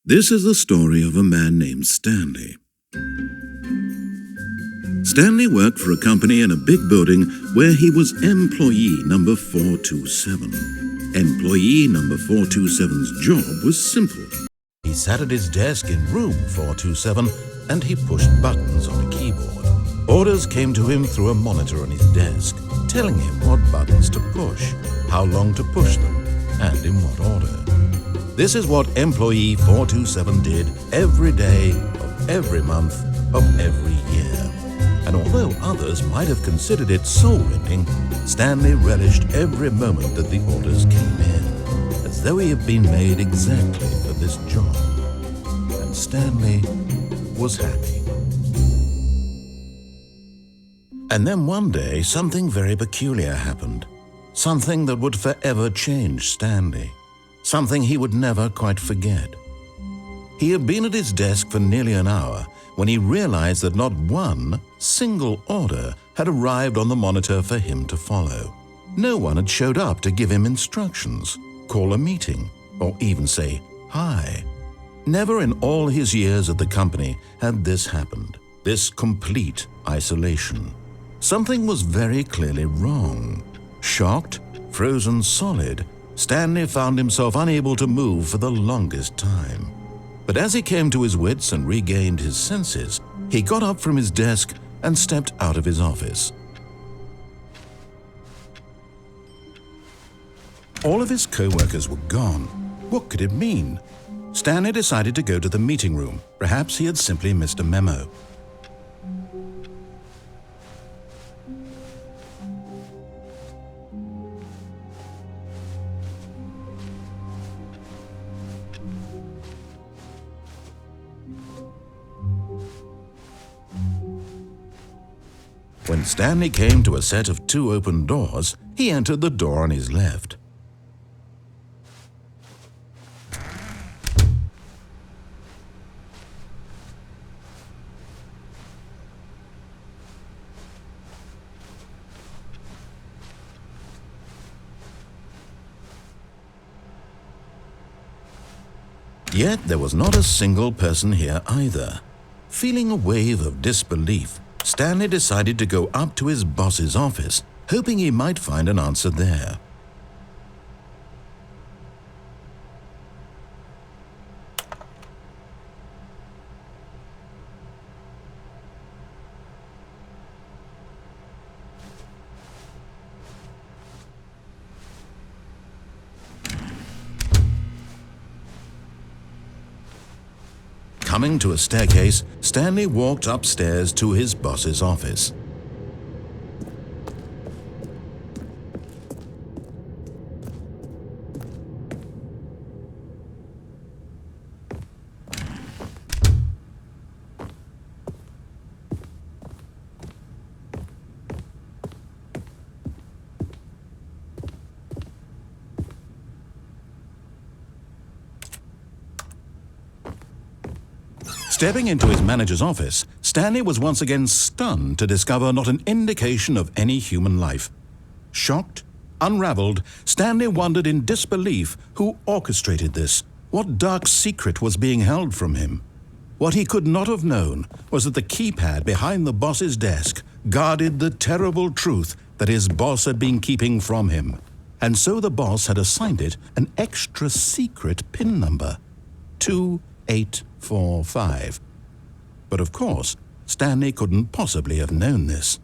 This is the story of a man named Stanley. Stanley worked for a company in a big building where he was employee number 427. Employee number 427's job was simple. He sat at his desk in room 427 and he pushed buttons on a keyboard. Orders came to him through a monitor on his desk, telling him what buttons to push, how long to push them, and in what order. This is what employee 427 did every day of every month of every year. And although others might have considered it soul-rending, Stanley relished every moment that the orders came in, as though he had been made exactly for this job. And Stanley was happy. And then one day, something very peculiar happened. Something that would forever change Stanley. Something he would never quite forget. He had been at his desk for nearly an hour when he realized that not one single order had arrived on the monitor for him to follow. No one had showed up to give him instructions, call a meeting, or even say hi. Never in all his years at the company had this happened, this complete isolation. Something was very clearly wrong. Shocked, frozen solid, Stanley found himself unable to move for the longest time. But as he came to his wits and regained his senses, he got up from his desk and stepped out of his office. All of his co-workers were gone. What could it mean? Stanley decided to go to the meeting room. Perhaps he had simply missed a memo. When Stanley came to a set of 2 open doors, he entered the door on his left. Yet there was not a single person here either. Feeling a wave of disbelief, Stanley decided to go up to his boss's office, hoping he might find an answer there. Coming to a staircase, Stanley walked upstairs to his boss's office. Stepping into his manager's office, Stanley was once again stunned to discover not an indication of any human life. Shocked, unraveled, Stanley wondered in disbelief who orchestrated this. What dark secret was being held from him? What he could not have known was that the keypad behind the boss's desk guarded the terrible truth that his boss had been keeping from him. And so the boss had assigned it an extra secret PIN number, 2845. But of course, Stanley couldn't possibly have known this.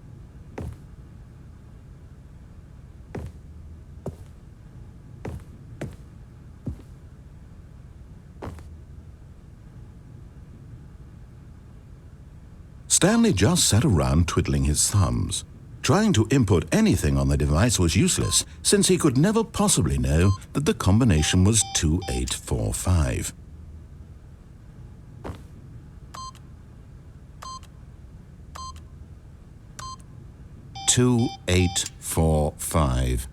Stanley just sat around twiddling his thumbs. Trying to input anything on the device was useless, since he could never possibly know that the combination was 2845. "2845.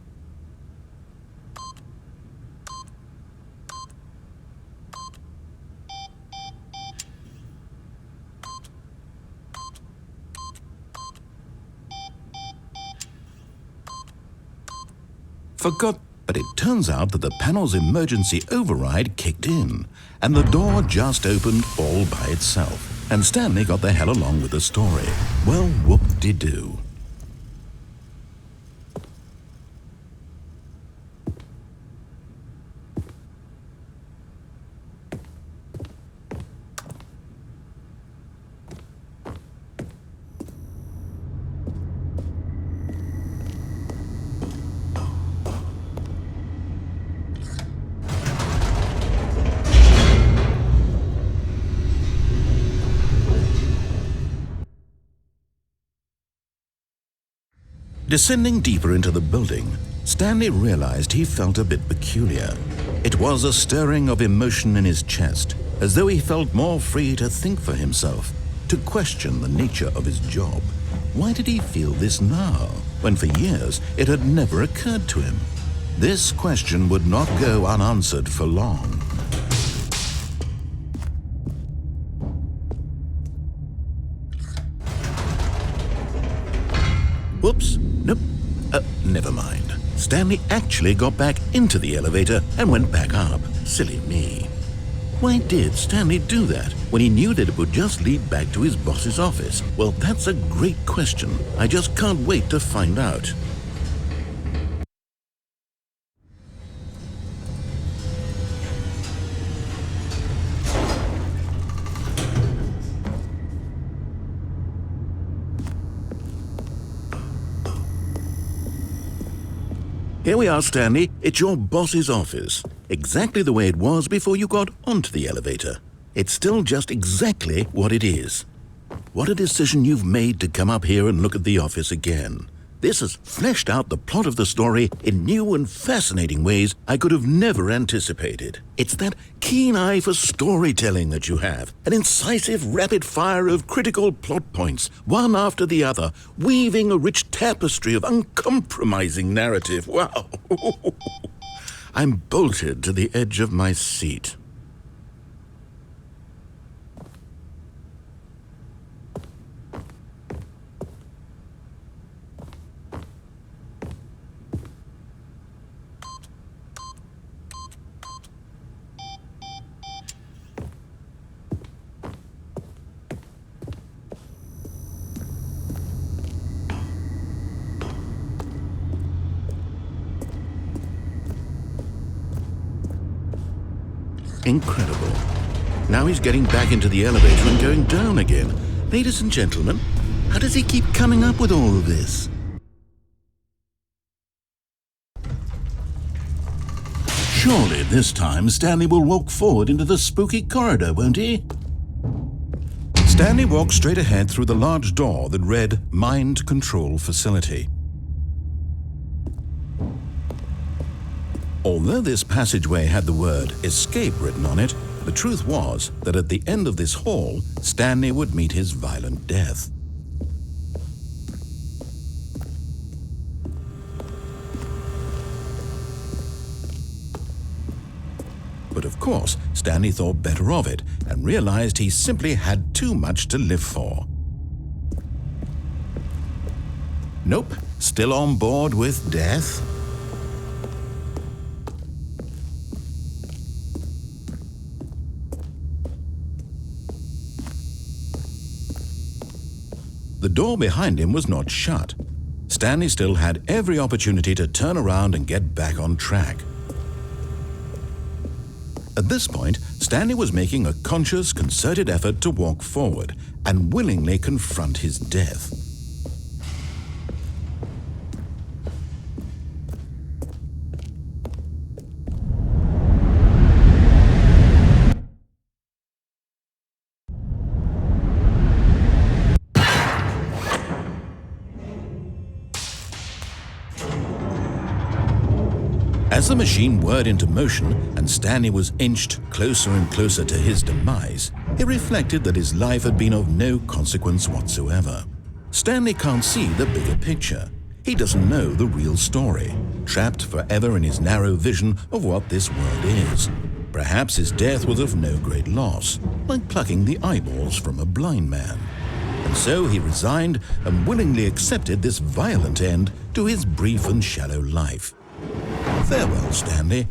Forgot, but it turns out that the panel's emergency override kicked in, and the door just opened all by itself, and Stanley got the hell along with the story. Well, whoop-de-doo. Descending deeper into the building, Stanley realized he felt a bit peculiar. It was a stirring of emotion in his chest, as though he felt more free to think for himself, to question the nature of his job. Why did he feel this now, when for years it had never occurred to him? This question would not go unanswered for long. Whoops, nope, never mind. Stanley actually got back into the elevator and went back up. Silly me. Why did Stanley do that when he knew that it would just lead back to his boss's office? Well, that's a great question. I just can't wait to find out. Here we are, Stanley. It's your boss's office. Exactly the way it was before you got onto the elevator. It's still just exactly what it is. What a decision you've made to come up here and look at the office again. This has fleshed out the plot of the story in new and fascinating ways I could have never anticipated. It's that keen eye for storytelling that you have, an incisive rapid fire of critical plot points, one after the other, weaving a rich tapestry of uncompromising narrative. Wow! I'm bolted to the edge of my seat. Incredible. Now he's getting back into the elevator and going down again. Ladies and gentlemen, how does he keep coming up with all of this? Surely this time Stanley will walk forward into the spooky corridor, won't he? Stanley walked straight ahead through the large door that read Mind Control Facility. Although this passageway had the word escape written on it, the truth was that at the end of this hall, Stanley would meet his violent death. But of course, Stanley thought better of it and realized he simply had too much to live for. Nope, still on board with death. The door behind him was not shut. Stanley still had every opportunity to turn around and get back on track. At this point, Stanley was making a conscious, concerted effort to walk forward and willingly confront his death. As the machine whirred into motion and Stanley was inched closer and closer to his demise, he reflected that his life had been of no consequence whatsoever. Stanley can't see the bigger picture. He doesn't know the real story, trapped forever in his narrow vision of what this world is. Perhaps his death was of no great loss, like plucking the eyeballs from a blind man. And so he resigned and willingly accepted this violent end to his brief and shallow life. Farewell, Stanley.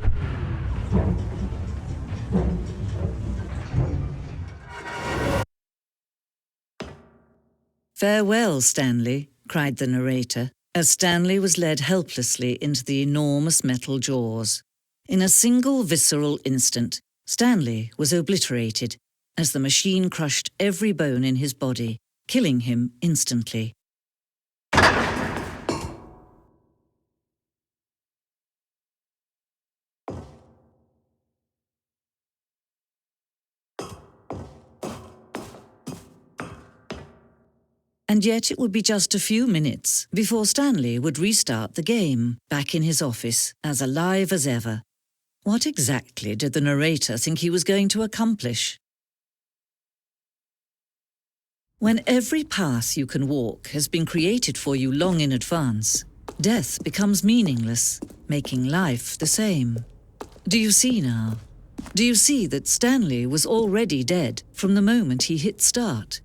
"Farewell, Stanley," cried the narrator, as Stanley was led helplessly into the enormous metal jaws. In a single visceral instant, Stanley was obliterated as the machine crushed every bone in his body, killing him instantly. And yet it would be just a few minutes before Stanley would restart the game, back in his office, as alive as ever. What exactly did the narrator think he was going to accomplish? When every path you can walk has been created for you long in advance, death becomes meaningless, making life the same. Do you see now? Do you see that Stanley was already dead from the moment he hit start?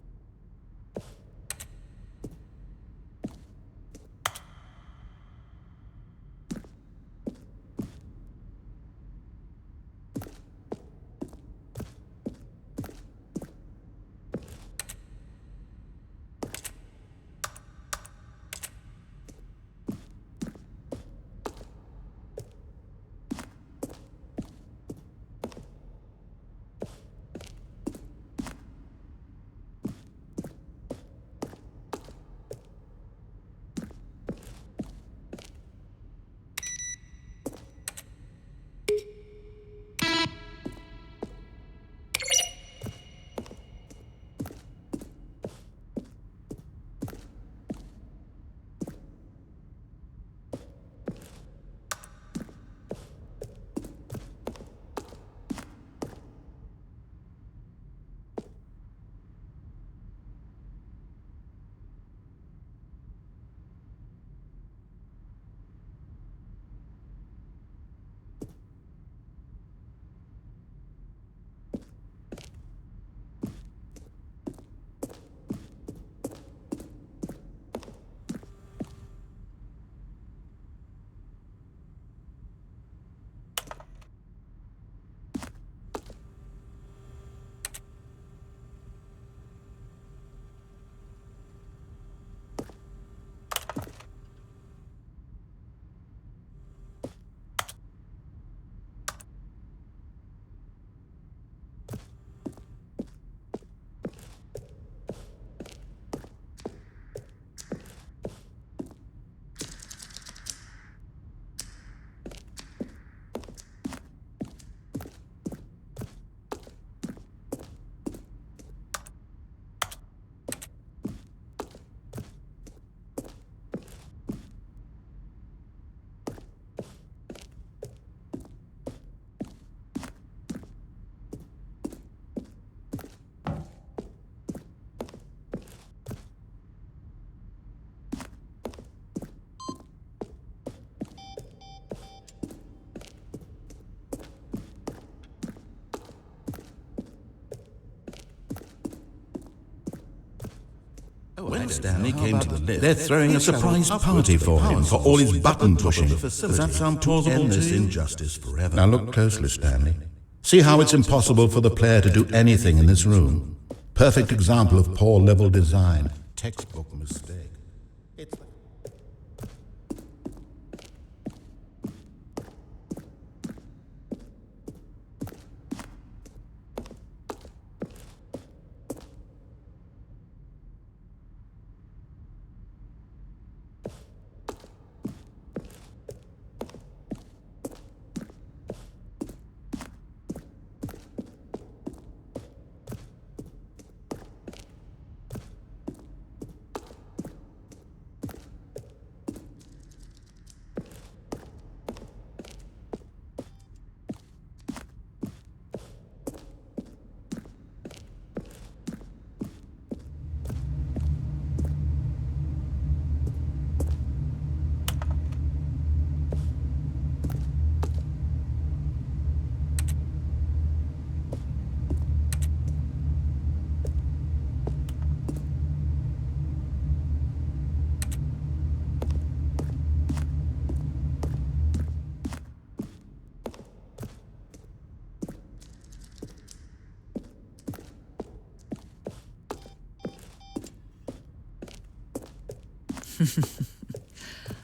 When Stanley came to the lift, they're throwing a surprise party for him for all his button pushing. Does that sound plausible to you? Injustice forever. Now look closely, Stanley. See how it's impossible for the player to do anything in this room. Perfect example of poor level design. textbook mistake. It's the...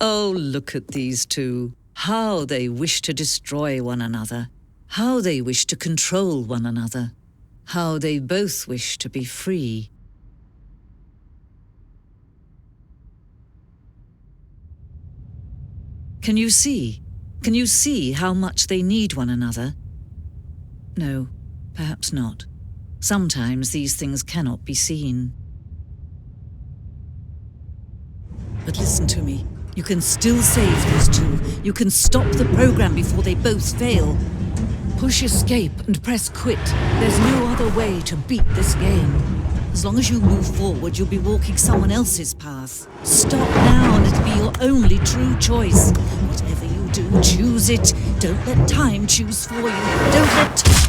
Oh, look at these two. How they wish to destroy one another. How they wish to control one another. How they both wish to be free. Can you see? Can you see how much they need one another? No, perhaps not. Sometimes these things cannot be seen. But listen to me. You can still save these two. You can stop the program before they both fail. Push escape and press quit. There's no other way to beat this game. As long as you move forward, you'll be walking someone else's path. Stop now and it'll be your only true choice. Whatever you do, choose it. Don't let time choose for you. Don't let...